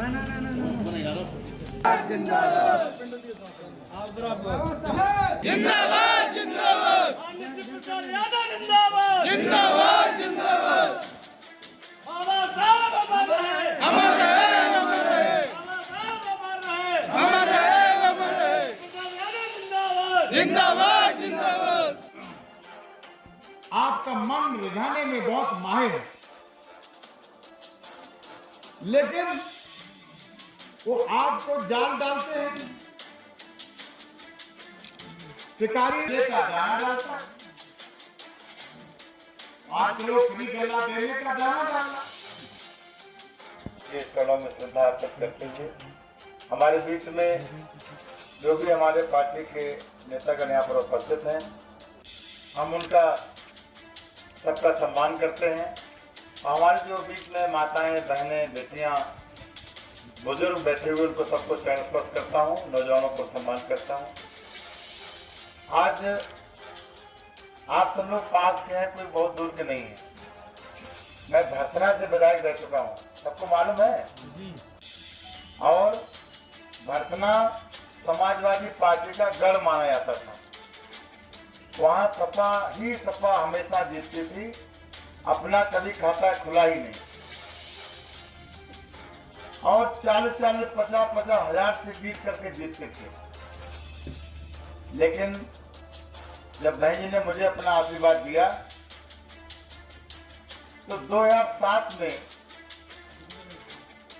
जिंदाबाद जिंदाबाद जिंदाबाद जिंदाबाद बाबा साहब अमर रहे अमर रहे अमर रहे अमर रहे अमर रहे जिंदाबाद जिंदाबाद जिंदाबाद। आपका मन रिझाने में बहुत माहिर है, लेकिन वो आपको जाल डालते हैं, शिकारी का दाना डालता है। 5 किलो फ्री गला देने का दाना डालना। ये क्षणों में श्रद्धा अर्पित करते हुए हमारे बीच में जो भी हमारे पार्टी के नेतागण यहाँ पर उपस्थित हैं, हम उनका सबका सम्मान करते हैं। हमारे जो बीच में माताएं, बहनें, बेटियां, बुजुर्ग बैठे हुए, उनको सबको चरण स्पर्श करता हूँ, नौजवानों को सम्मान करता हूँ। आज आप सब लोग पास के हैं, कोई बहुत दूर के नहीं है। मैं भरथना से विधायक रह चुका हूँ, सबको मालूम है जी। और भरथना समाजवादी पार्टी का गढ़ माना जाता था। वहां सपा हमेशा जीतती थी, अपना कभी खाता खुला ही नहीं। और 40-40, 50-50 हजार से जीत करके जीतते थे। लेकिन जब बहन जी ने मुझे अपना आशीर्वाद दिया तो 2007 में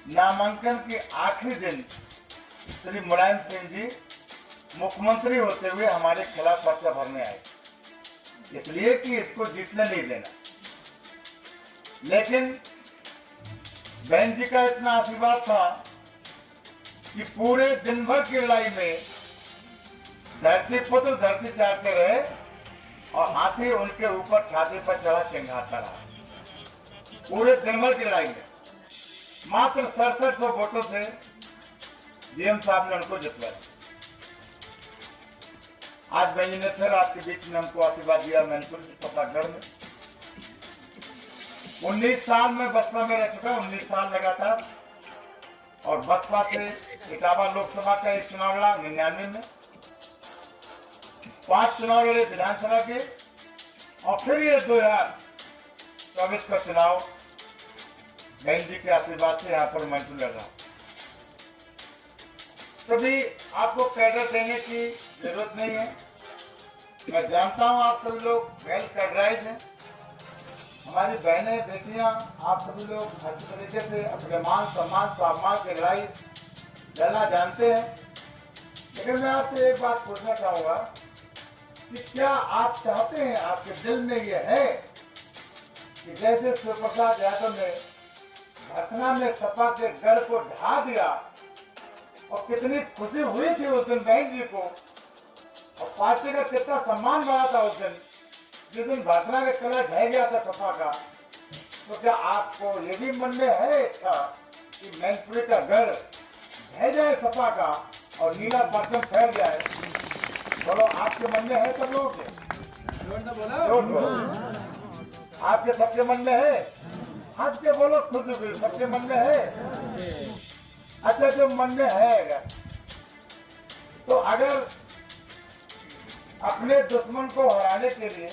नामांकन के आखिरी दिन श्री मुलायम सिंह जी मुख्यमंत्री होते हुए हमारे खिलाफ पर्चा भरने आए, इसलिए कि इसको जीतने नहीं देना। लेकिन बहन जी का इतना आशीर्वाद था कि पूरे दिन भर की लड़ाई में धरती पुत्र धरती चाटते रहे और हाथी उनके ऊपर छाती पर चढ़ा चिंघाता रहा। पूरे दिन भर की लड़ाई में मात्र 6700 वोटों से डीएम साहब ने उनको जितवाया। आज बहन जी ने फिर आपके बीच में हमको आशीर्वाद दिया। मैनपुर से सपागढ़ में 19 साल में बसपा में रह चुका, 19 साल लगातार। और बसपा से इटावा लोकसभा का एक चुनाव लड़ा 99 में, 5 चुनाव लड़े विधानसभा के, और फिर ये 2024 का चुनाव बहन जी के आशीर्वाद से यहाँ पर मैनपुर लड़ रहा। सभी आपको कैडर देने की जरूरत नहीं है। मैं जानता हूँ आप सभी लोग वेल कैडराइज हैं। हमारी बहनें, बेटियां, आप सभी लोग अच्छी तरीके से अपने मान सम्मान स्वाभिमान की लड़ाई लड़ना जानते हैं। लेकिन मैं आपसे एक बात पूछना चाहूंगा कि क्या आप चाहते हैं, आपके दिल में ये है कि जैसे शिवप्रसाद यादव ने भरथना में सपा के गढ़ को ढा दिया, और कितनी खुशी हुई थी उस दिन बहन जी को, और पार्टी का कितना सम्मान बढ़ा था उस दिन जिस दिन भरथना का किला ढह गया था सपा का। तो क्या आपको ये भी मन में है इच्छा कि मैनपुरी का गढ़ ढह जाए सपा का और नीला परचम फैल जाए? बोलो, आपके मन में है सब लोग? आपके सबके मन में है? हंस के बोलो, खुद सबके मन में है? अच्छा, जो मन में है, तो अगर अपने दुश्मन को हराने के लिए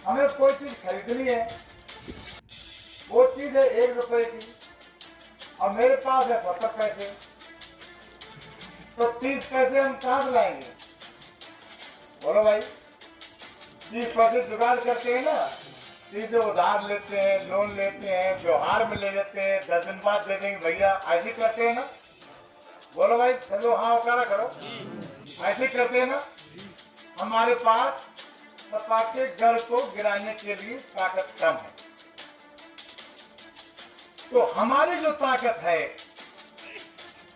हमें कोई चीज खरीदनी है, वो चीज है 1 रुपए की, और मेरे पास है 70 पैसे, तो 30 पैसे हम कहां से लाएंगे? बोलो भाई, 30 पैसे जुगाड़ करते हैं ना, 30 उधार लेते हैं, लोन लेते हैं, व्यवहार में ले लेते हैं, 10 दिन बाद दे देंगे भैया, ऐसे करते हैं ना? बोलो भाई, चलो हाँ उकारा करो, ऐसे करते हैं ना? हमारे पास सपा के गढ़ को गिराने के लिए ताकत कम है। तो हमारी जो ताकत है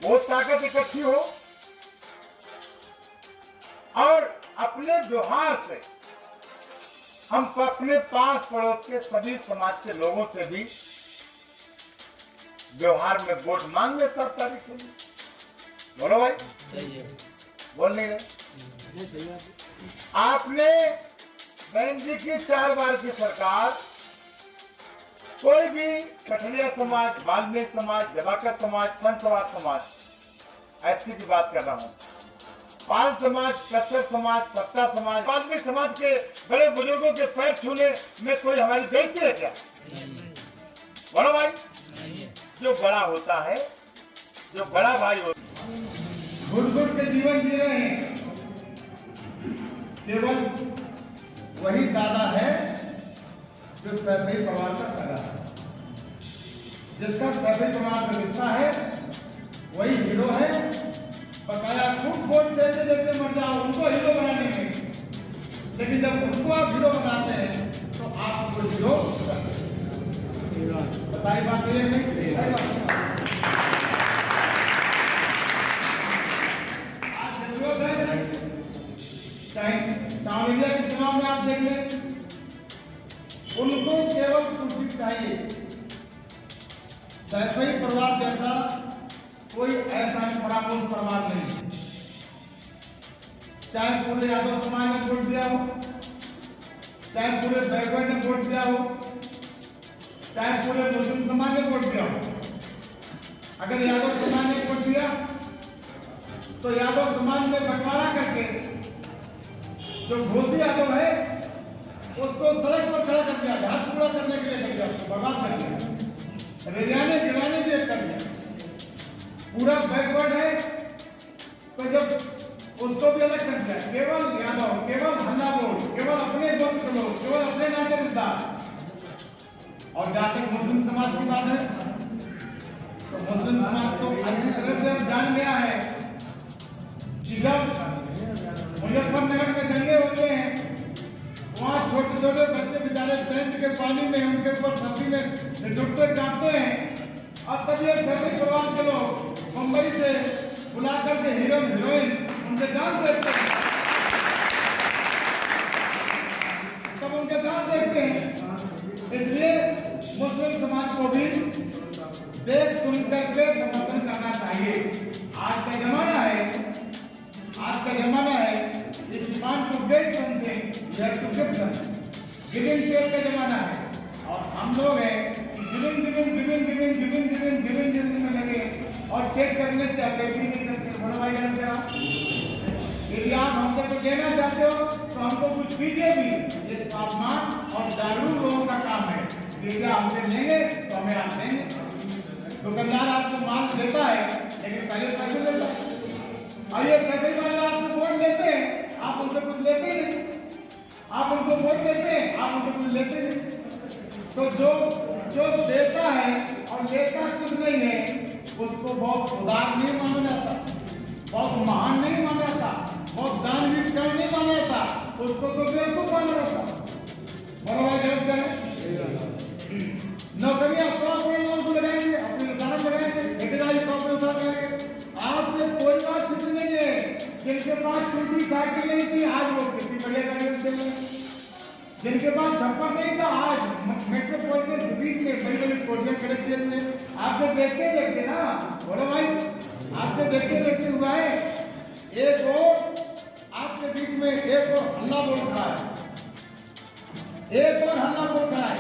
वो ताकत इकट्ठी हो, और अपने व्यवहार से हम अपने पास पड़ोस के सभी समाज के लोगों से भी व्यवहार में वोट मांगे सब तारीख के लिए। बोलो भाई, बोल नहीं रहे? आपने बहन जी की 4 बार की सरकार कोई भी कठरिया समाज, वाल्मीकि समाज, जवाकर समाज, संत समाज ऐसी की बात कर रहा हूँ। पाल समाज, कस्तर समाज, सत्ता समाज, वाल्मीकि समाज के बड़े बुजुर्गों के पैर छूने में कोई हमारी बेइज्जती है क्या? बड़ा भाई जो बड़ा होता है, जो बड़ा भाई होता है, घुट-घुट के जीवन जी रहे हैं। केवल वही दादा है जो सैफई परिवार का सगा है। जिसका सैफई परिवार से रिश्ता है वही हीरो है। बकाया खूब वोट देते देते मर जाओ उनको हीरो बनाने में, लेकिन जब उनको आप हीरो बनाते हैं तो आप उनको हीरो बताइए। बात सही है नहीं? आज जरूरत है, चाहे टाउन इंडिया के चुनाव में आप देख लें, उनको केवल कुर्सी चाहिए। सैफई परिवार जैसा कोई ऐसा फरामोश परिवार नहीं, चाहे पूरे यादव समाज ने वोट दिया हो, चाहे पूरे बैकवर्ड ने वोट दिया हो, चाहे पूरे मुस्लिम समाज ने वोट दिया हो। अगर यादव समाज ने वोट दिया तो यादव समाज में बंटवारा करके जो घोसी यादव है उसको सड़क पर खड़ा कर दिया, घास पूरा करने के लिए कर दिया, उसको बर्बाद कर दिया, रेडियाने गिराने के लिए कर दिया। पूरा बैकवर्ड है तो जब उसको भी अलग कर दिया, केवल यादव, केवल हल्ला बोल, केवल अपने गोत्र के लोग, केवल अपने नाते रिश्तेदार। और जहां तक मुस्लिम समाज की बात है तो मुस्लिम समाज को अच्छी तरह से अब जान गया है कि जब मुजफ्फरनगर में दंगे होते हैं वहाँ छोटे छोटे बच्चे बेचारे टेंट के पानी में उनके ऊपर सर्दी में ठिठुरते कांपते हैं। और तब ये सैफई परिवार के लोग मुंबई से बुला करके हीरोइन हीरोइन उनके डांस देखते हैं, तब उनके डांस देखते हैं। इसलिए मुस्लिम समाज को भी देख सुन करके समर्थन करना चाहिए। आज का जमाना है, आज का जमाना है, if you want to get something, you have to give something. Giving take का जमाना है और हम लोग हैं गिविंग में लगे और चेक करने की अपेक्षा नहीं करते। बड़ा भाई गलत करा, यदि आप हमसे कुछ लेना चाहते हो तो हमको कुछ दीजिए भी। ये सावधान और जागरूक लोगों का काम है। यदि हमसे लेंगे तो हमें आप देंगे। दुकानदार आपको माल देता है लेकिन पहले पैसे लेता है। और ये सभी वाले आपसे वोट लेते हैं, आप उनसे कुछ लेते ही नहीं। आप उनको वोट देते हैं, आप उनसे कुछ लेते नहीं। तो जो देता है और लेता कुछ नहीं है उसको बहुत उदार नहीं माना जाता, बहुत महान नहीं माना जाता, बहुत दानवीर कर्म नहीं माना जाता, उसको तो बेवकूफ माना जाता। बड़ा भाई गलत करें, नौकरियां तो अपने लोगों को लगाएंगे, अपने उदाहरण लगाएंगे, ठेकेदारी तो अपने उदाहरण लगाएंगे। आज से कोई बात छिप नहीं है। जिनके पास टूटी साइकिल नहीं थी आज वो कितनी बढ़िया गाड़ी में चल रहे हैं। जिनके पास छप्पर नहीं था आज मेट्रोपॉलिटन सिटी में बड़ी बड़ी कोठियां खड़े किए हुए। आपसे देखते देखते ना, बोलो भाई, आपसे देखते देखते हुआ है। एक और आपके बीच में एक और हल्ला बोल खड़ा है, एक और हल्ला बोल खड़ा है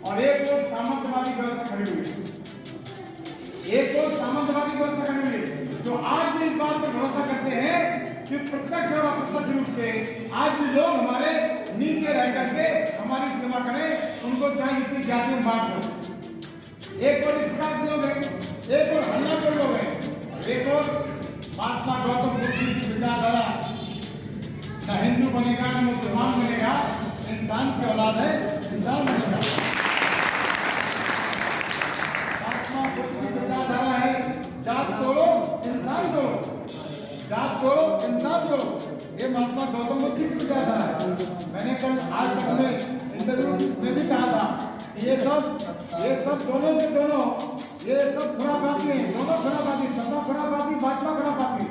और एक और सामंतवादी व्यवस्था खड़ी हुई है। एक और सामंतवादी व्यवस्था खड़ी हुई है जो आज भी इस बात पर भरोसा करते हैं कि प्रत्यक्ष और अप्रत्यक्ष रूप से आज भी लोग हमारे नीचे रह करके हमारी सेवा करें, उनको चाहे इतनी जाति में बांट दो। एक और इस प्रकार के लोग हैं, एक और हल्ला के लोग हैं, एक और महात्मा गौतम बुद्ध की विचारधारा, न हिंदू बनेगा न मुसलमान बनेगा, इंसान की औलाद है, इंसान बनेगा। महात्मा बुद्ध की विचारधारा है जात तोड़ो इंसान जोड़ो, जात तोड़ो इंसान जोड़ो। ये महात्मा गौतम बुद्ध की विचारधारा है। मैंने कल आज तक में इंटरव्यू में भी कहा था कि ये सब दोनों के दोनों ये सब खुरापाती हैं, दोनों खुरापाती, सत्ता खुरापाती, भाजपा खुरापाती।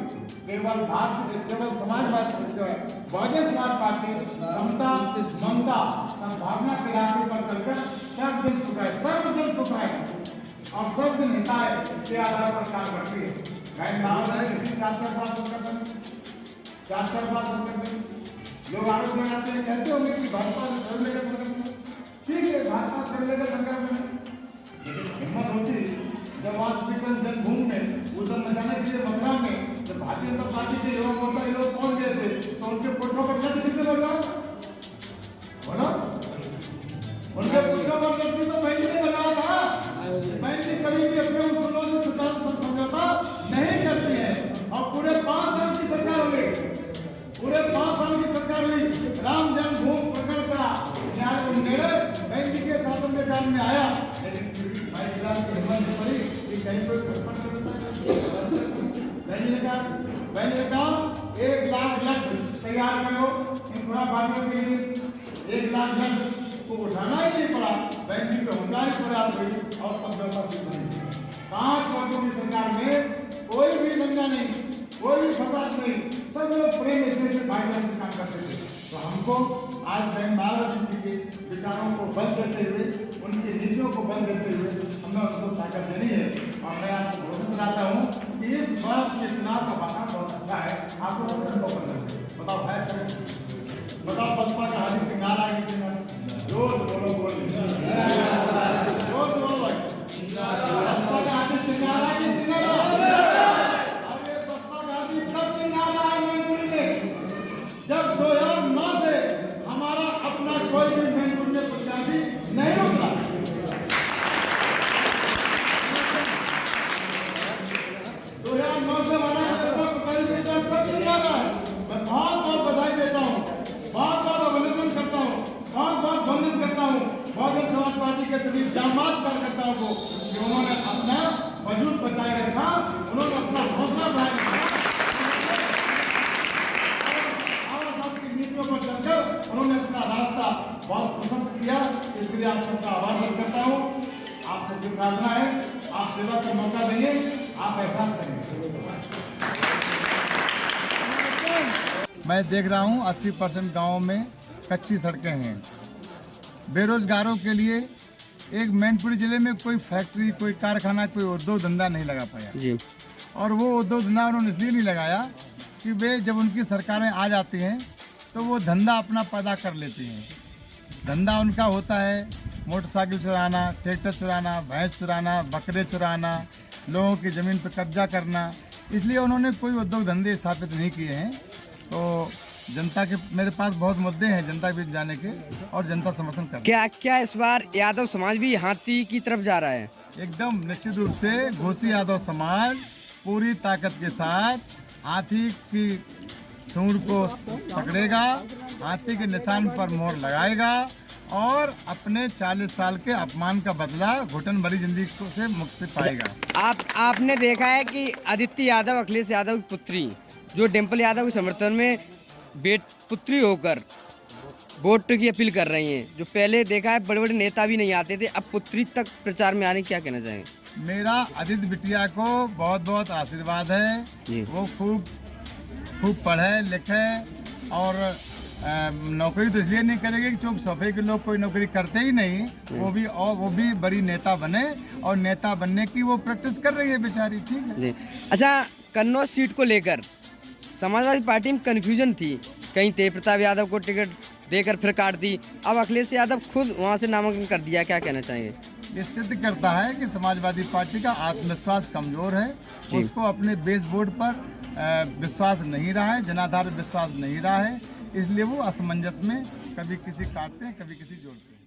केवल भारतीय केवल समाजवादी जो है बहुजन समाज पार्टी समता ममता संभावना के रास्ते पर चलकर सर्वजन सुखाए और सर्वजन हिताय के आधार पर काम करती है। मैं नाम है चार बार चार बार लोग आरोप लगाते हैं, कहते होंगे कि भाजपा से सर्वे का संगठन ठीक है, भाजपा से लेकर सरकार में लेकिन हिम्मत होती जब वहाँ स्पीकर जन्मभूमि में उधर मचाने के लिए मथुरा में जब भारतीय जनता पार्टी के युवा मोर्चा के लोग पहुंच गए थे तो उनके पुटकों पर लट किसने लगवा बोलो, उनके पुटकों पर लट भी तो बहन ने लगाया था। बहन जी कभी भी अपने उसूलों से समझौता नहीं करती है और पूरे 5 साल की सरकार हो गई, पूरे 5 साल की सरकार हुई, राम जन्मभूमि प्रकरण का निर्णय बहन जी के शासन के काल में आया, लेकिन किसी भाई की हिम्मत नहीं पड़ी कि कहीं कोई खटपट करता है। बहन जी ने कहा 1 लाख लक्ष्य तैयार करो इन खुराबादियों के लिए। 1 लाख लक्ष्य को उठाना ही नहीं पड़ा, बहन जी पे हुंकारी पर्याप्त हुई और समझौता ठीक नहीं। 5 वर्षों की सरकार में कोई भी दंगा नहीं, कोई भी फसाद नहीं, सब लोग प्रेम स्नेह से भाईचारे से काम करते थे। तो हमको आज बहन मायावती जी के विचारों को बंद करते हुए, उनकी नीतियों को बंद करते हुए हमें उनको ताकत देनी है। और मैं आपको घोषित कराता हूँ कि इस बार के चुनाव का वातावरण बहुत अच्छा है, आपको बताओ भाई अच्छा बताओ बसपा का हाथी सिंगारा है कि जोर बोलो बोल जोर बोलो भाई, बसपा का हाथी सिंगारा है कि सिंगारा, अरे बसपा का हाथी तब सिंगारा है मैनपुरी में जब 2009 से हमारा अपना कोई भी मैनपुरी में प्रत्याशी नहीं उतरा। 2009 से हमारा प्रत्याशी तब सिंगारा है। मैं बहुत बहुत बधाई देता हूँ, बहुत बहुत अभिनंदन करता हूँ, बहुत बहुत वंदन करता हूँ बहुजन समाज पार्टी के सभी जांबाज कार्यकर्ताओं को कि उन्होंने अपना वजूद बचाए रखा, उन्होंने अपना हौसला बढ़ाए रखा और सबकी नीतियों पर चलकर उन्होंने अपना रास्ता बहुत प्रशस्त किया। इसलिए आप सबका आभार व्यक्त करता हूँ। आपसे जो प्रार्थना है, आप सेवा का मौका देंगे, आप एहसास करेंगे। मैं देख रहा हूँ 80% गाँव में कच्ची सड़कें हैं। बेरोजगारों के लिए एक मैनपुरी जिले में कोई फैक्ट्री, कोई कारखाना, कोई उद्योग धंधा नहीं लगा पाया जी। और वो उद्योग धंधा उन्होंने इसलिए नहीं लगाया कि वे जब उनकी सरकारें आ जाती हैं तो वो धंधा अपना पैदा कर लेती हैं। धंधा उनका होता है मोटरसाइकिल चुराना, ट्रैक्टर चुराना, भैंस चुराना, बकरे चुराना, लोगों की ज़मीन पर कब्जा करना। इसलिए उन्होंने कोई उद्योग धंधे स्थापित नहीं किए हैं। तो जनता के मेरे पास बहुत मुद्दे हैं जनता के बीच जाने के और जनता समर्थन कर। क्या इस बार यादव समाज भी हाथी की तरफ जा रहा है? एकदम निश्चित रूप से घोसी यादव समाज पूरी ताकत के साथ हाथी की सूंड को पकड़ेगा, हाथी के निशान पर मोहर लगाएगा और अपने 40 साल के अपमान का बदला घुटन भरी जिंदगी से मुक्ति पाएगा। आपने देखा है कि आदित्य यादव, अखिलेश यादव की पुत्री जो डिम्पल यादव के समर्थन में पुत्री होकर वोट की अपील कर रही हैं, जो पहले देखा है बड़े बड़े नेता भी नहीं आते थे, अब पुत्री तक प्रचार में आने, क्या कहना चाहेंगे? मेरा आदित्य बिटिया को बहुत बहुत आशीर्वाद है। वो खूब पढ़े लिखे और नौकरी तो इसलिए नहीं करेगी कि चौक सफे के लोग कोई नौकरी करते ही नहीं, वो भी बड़ी नेता बने और नेता बनने की वो प्रैक्टिस कर रही है बेचारी। ठीक है। अच्छा, कन्नौज सीट को लेकर समाजवादी पार्टी में कन्फ्यूजन थी, कहीं तेज प्रताप यादव को टिकट देकर फिर काट दी, अब अखिलेश यादव खुद वहां से नामांकन कर दिया, क्या कहना चाहिए? ये सिद्ध करता है कि समाजवादी पार्टी का आत्मविश्वास कमजोर है, उसको अपने बेस बोर्ड पर विश्वास नहीं रहा है, जनाधार विश्वास नहीं रहा है, इसलिए वो असमंजस में कभी किसी काटते हैं, कभी किसी जोड़ते हैं।